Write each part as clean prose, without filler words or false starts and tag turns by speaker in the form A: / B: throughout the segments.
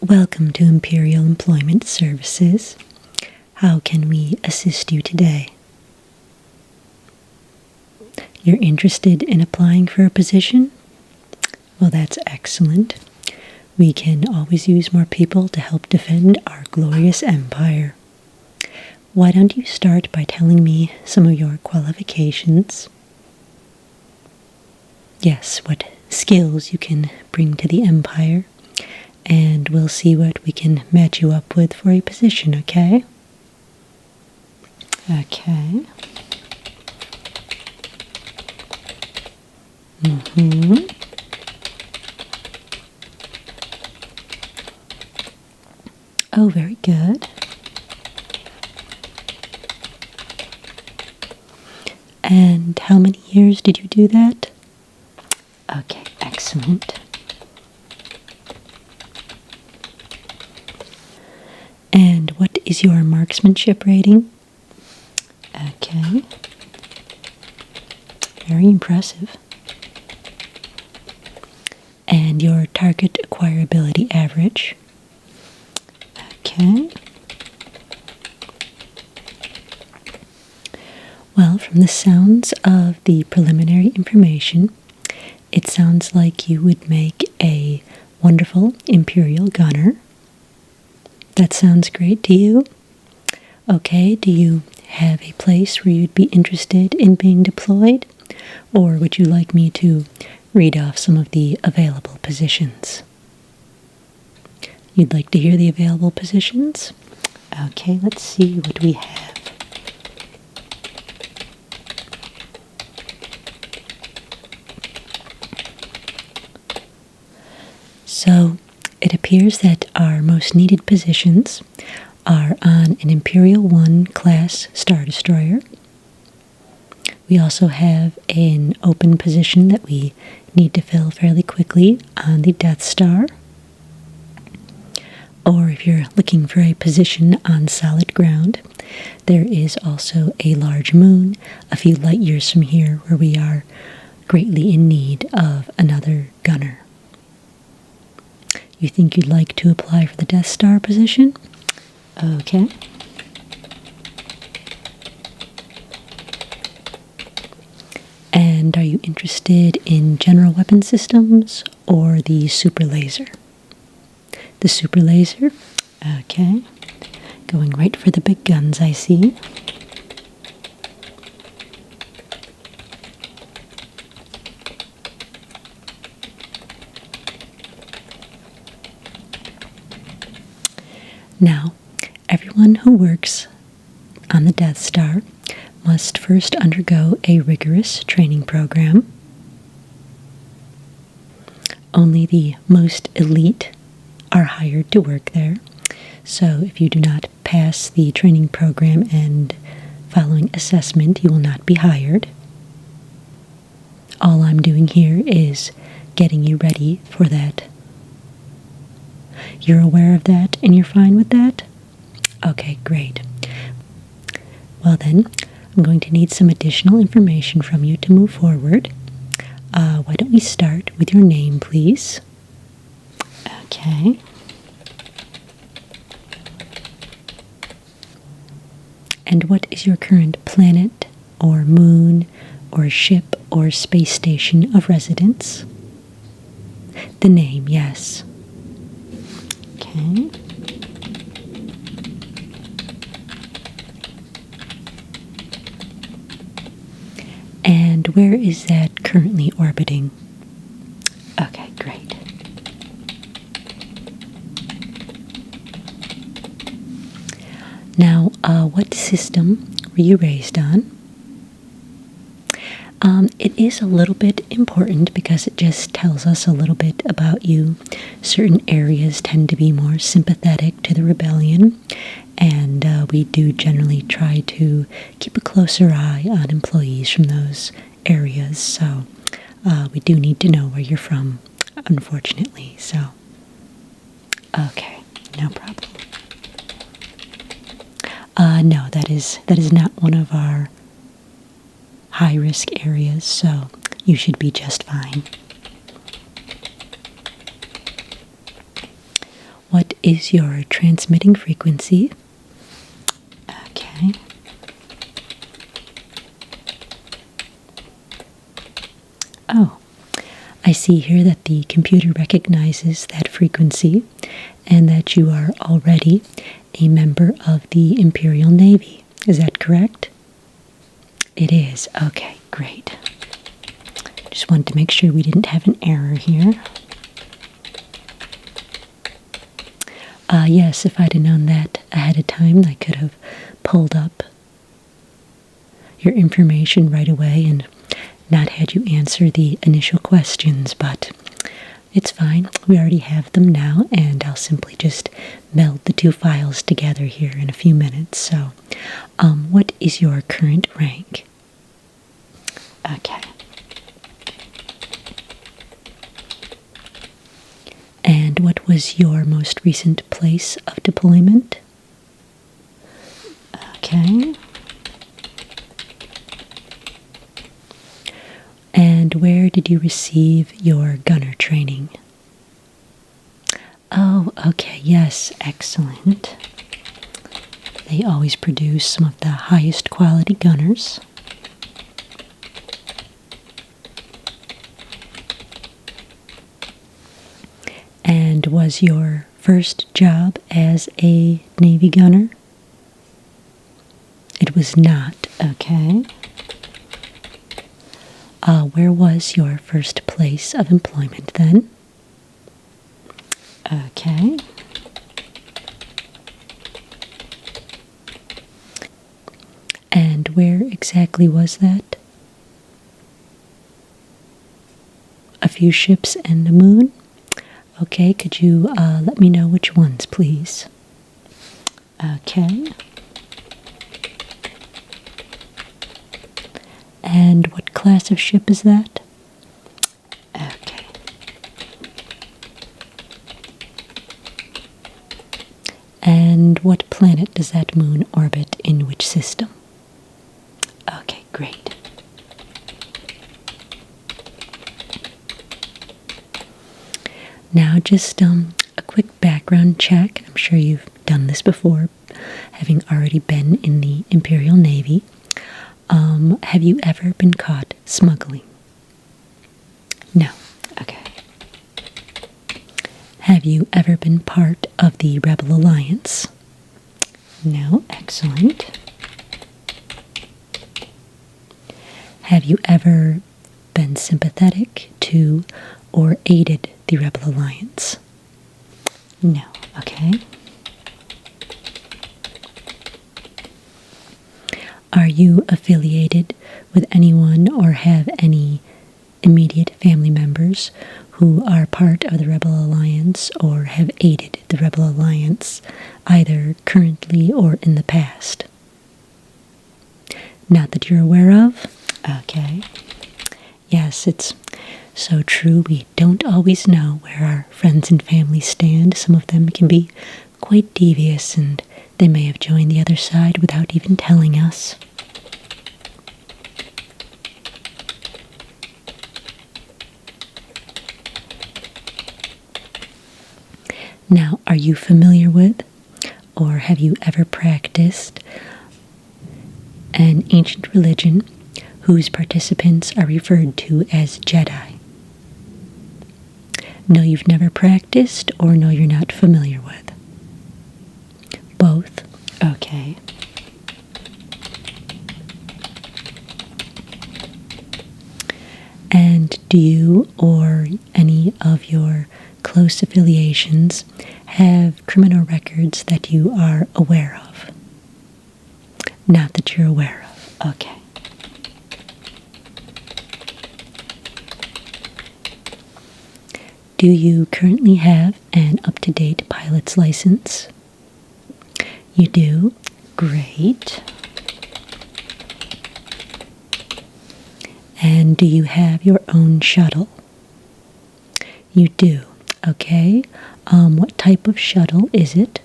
A: Welcome to Imperial Employment Services. How can we assist you today? You're interested in applying for a position? Well, that's excellent. We can always use more people to help defend our glorious empire. Why don't you start by telling me some of your qualifications? Yes, what skills you can bring to the empire, and we'll see what we can match you up with for a position, okay? Okay. Oh, very good. And how many years did you do that? Okay, excellent. And what is your marksmanship rating? Okay. Very impressive. And your target acquirability average? Okay. Well, from the sounds of the preliminary information, it sounds like you would make a wonderful Imperial gunner. That sounds great to you? Okay, do you have a place where you'd be interested in being deployed? Or would you like me to read off some of the available positions? You'd like to hear the available positions? Okay, let's see what we have. So, it appears that our most needed positions are on an Imperial 1 class Star Destroyer. We also have an open position that we need to fill fairly quickly on the Death Star. Or if you're looking for a position on solid ground, there is also a large moon a few light years from here where we are greatly in need of another gunner. You think you'd like to apply for the Death Star position? Okay. And are you interested in general weapon systems or the super laser? The super laser? Okay. Going right for the big guns, I see. Now, everyone who works on the Death Star must first undergo a rigorous training program. Only the most elite are hired to work there. So if you do not pass the training program and following assessment, you will not be hired. All I'm doing here is getting you ready for that. You're aware of that and you're fine with that? Okay, great. Well then, I'm going to need some additional information from you to move forward. Why don't we start with your name, please? Okay. And what is your current planet, or moon, or ship, or space station of residence? The name, yes. Okay. And where is that currently orbiting? Okay, great. Now, what system were you raised on? It is a little bit important because it just tells us a little bit about you. Certain areas tend to be more sympathetic to the rebellion, and we do generally try to keep a closer eye on employees from those areas, so we do need to know where you're from, unfortunately, so okay, no problem. No, that is not one of our high-risk areas, so you should be just fine. What is your transmitting frequency? Okay. Oh, I see here that the computer recognizes that frequency and that you are already a member of the Imperial Navy. Is that correct? It is. Okay, great. Just wanted to make sure we didn't have an error here. Yes, if I'd have known that ahead of time, I could have pulled up your information right away and not had you answer the initial questions, but it's fine. We already have them now, and I'll simply just meld the two files together here in a few minutes. So, what is your current rank? Okay. And what was your most recent place of deployment? Okay. And where did you receive your gunner training? Oh, okay, yes, excellent. They always produce some of the highest quality gunners. And was your first job as a Navy gunner? It was not, okay. Where was your first place of employment then? Okay. And where exactly was that? A few ships and a moon? Okay, could you let me know which ones, please? Okay. And what class of ship is that? Okay. And what planet does that moon orbit in which system? Okay, great. Now just a quick background check. I'm sure you've done this before, having already been in the Imperial Navy. Have you ever been caught smuggling? No. Okay. Have you ever been part of the Rebel Alliance? No. Excellent. Have you ever been sympathetic to or aided the Rebel Alliance? No. Okay. Are you affiliated with anyone or have any immediate family members who are part of the Rebel Alliance or have aided the Rebel Alliance either currently or in the past? Not that you're aware of? Okay. Yes, it's so true. We don't always know where our friends and family stand. Some of them can be quite devious, and they may have joined the other side without even telling us. Now, are you familiar with, or have you ever practiced, an ancient religion whose participants are referred to as Jedi? No, you've never practiced, or no, you're not familiar with? Both? Okay. And do you or any of your close affiliations have criminal records that you are aware of? Not that you're aware of. Okay. Do you currently have an up-to-date pilot's license? You do? Great. And do you have your own shuttle? You do. Okay. What type of shuttle is it?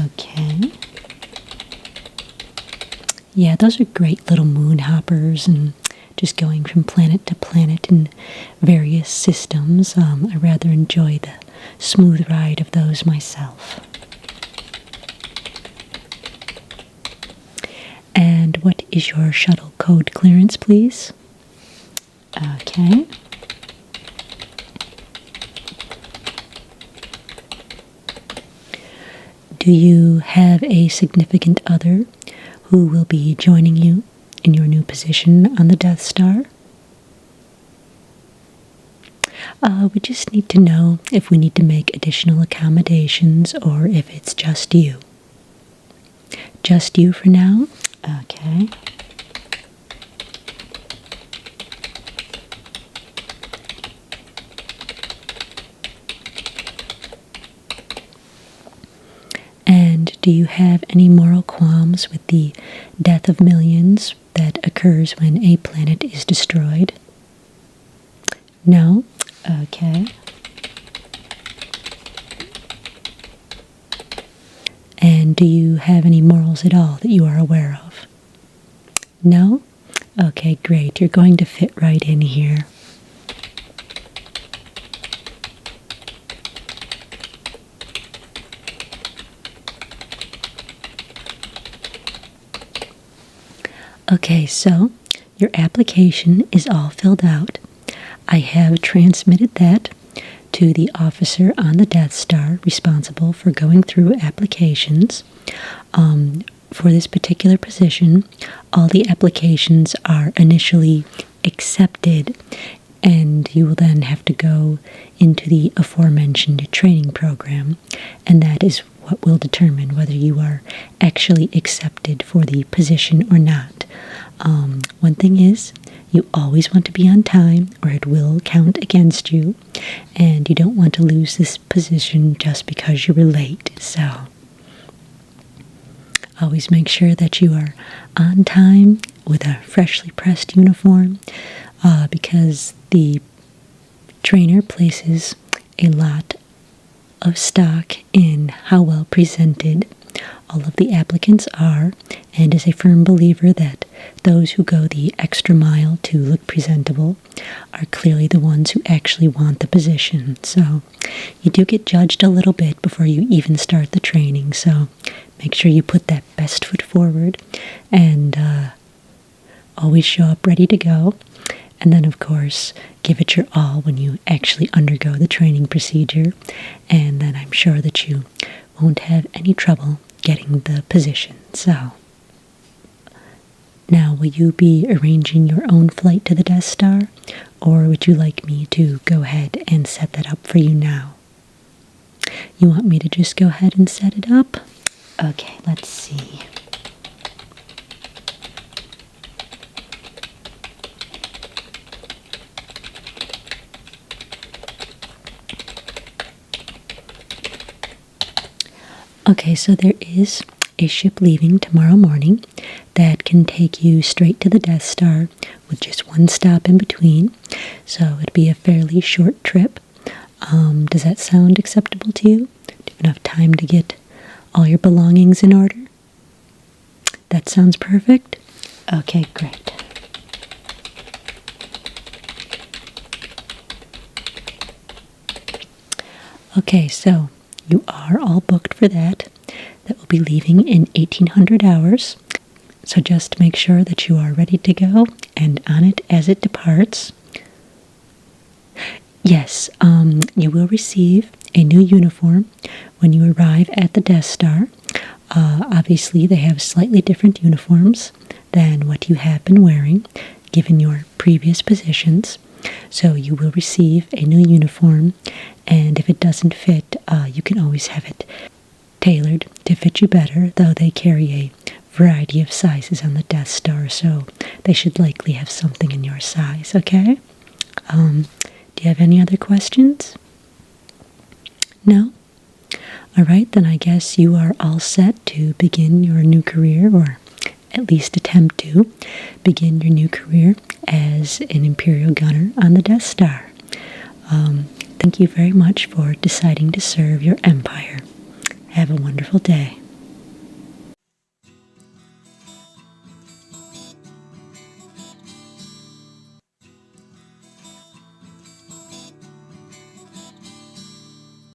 A: Okay. Yeah, those are great little moon hoppers and just going from planet to planet in various systems. I rather enjoy the smooth ride of those myself. And what is your shuttle code clearance, please? Okay. Do you have a significant other who will be joining you in your new position on the Death Star? We just need to know if we need to make additional accommodations or if it's just you. Just you for now? Okay. And do you have any moral qualms with the death of millions that occurs when a planet is destroyed? No? Okay. And do you have any morals at all that you are aware of? No? Okay, great. You're going to fit right in here. Okay, so your application is all filled out. I have transmitted that to the officer on the Death Star responsible for going through applications. For this particular position, all the applications are initially accepted, and you will then have to go into the aforementioned training program, and that is what will determine whether you are actually accepted for the position or not. One thing is, you always want to be on time or it will count against you, and you don't want to lose this position just because you were late. So always make sure that you are on time with a freshly pressed uniform, because the trainer places a lot of stock in how well presented all of the applicants are, and is a firm believer that those who go the extra mile to look presentable are clearly the ones who actually want the position. So you do get judged a little bit before you even start the training, so make sure you put that best foot forward and always show up ready to go. And then, of course, give it your all when you actually undergo the training procedure, and then I'm sure that you won't have any trouble getting the position. So, now will you be arranging your own flight to the Death Star, or would you like me to go ahead and set that up for you now? You want me to just go ahead and set it up? Okay, let's see. Okay, so there is a ship leaving tomorrow morning that can take you straight to the Death Star with just one stop in between. So it'd be a fairly short trip. Does that sound acceptable to you? Do you have enough time to get all your belongings in order? That sounds perfect? Okay, great. Okay, so you are all booked for that. That will be leaving in 1800 hours. So just make sure that you are ready to go and on it as it departs. Yes, you will receive a new uniform when you arrive at the Death Star. Obviously, they have slightly different uniforms than what you have been wearing, given your previous positions. So you will receive a new uniform, and if it doesn't fit, you can always have it tailored to fit you better, though they carry a variety of sizes on the Death Star, so they should likely have something in your size, okay? Do you have any other questions? No? Alright, then I guess you are all set to begin your new career, or at least attempt to begin your new career as an Imperial gunner on the Death Star. Thank you very much for deciding to serve your empire. Have a wonderful day.